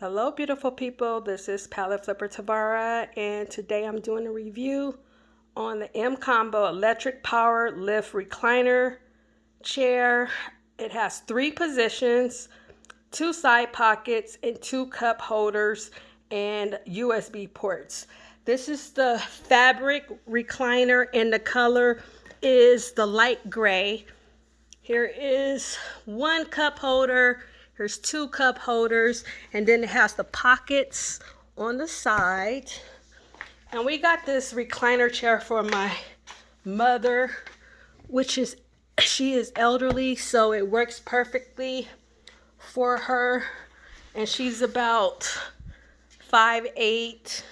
Hello beautiful people, this is Palette Flipper Tavara, and today I'm doing a review on the MCombo electric power lift recliner chair. It has 3 positions, 2 side pockets, and 2 cup holders and USB ports. This is the fabric recliner and the color is the light gray. Here is 1 cup holder. Here's 2 cup holders, and then it has the pockets on the side. And we got this recliner chair for my mother, she is elderly, so it works perfectly for her. And she's about 5'8",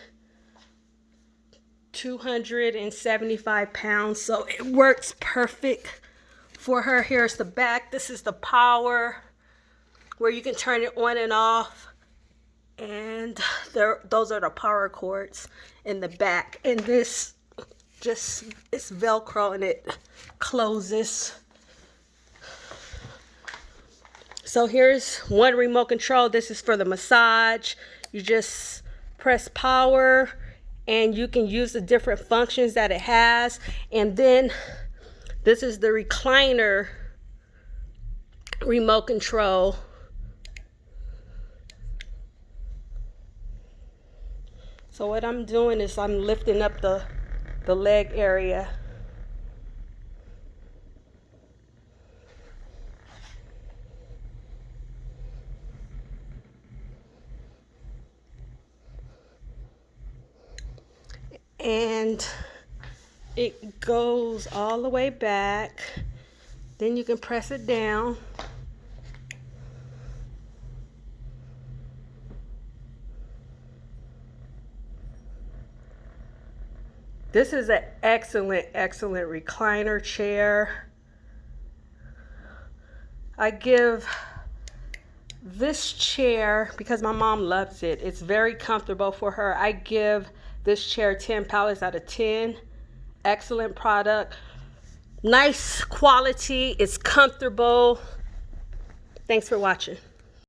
275 pounds, so it works perfect for her. Here's the back. This is the power, where you can turn it on and off, and those are the power cords in the back, and this just it's Velcro and it closes. So here's 1 remote control. This is for the massage. You just press power and you can use the different functions that it has. And then this is the recliner remote control. So what I'm doing is I'm lifting up the leg area. And it goes all the way back. Then you can press it down. This is an excellent recliner chair. I give this chair, because my mom loves it, it's very comfortable for her, I give this chair 10 palettes out of 10. Excellent product. Nice quality. It's comfortable. Thanks for watching.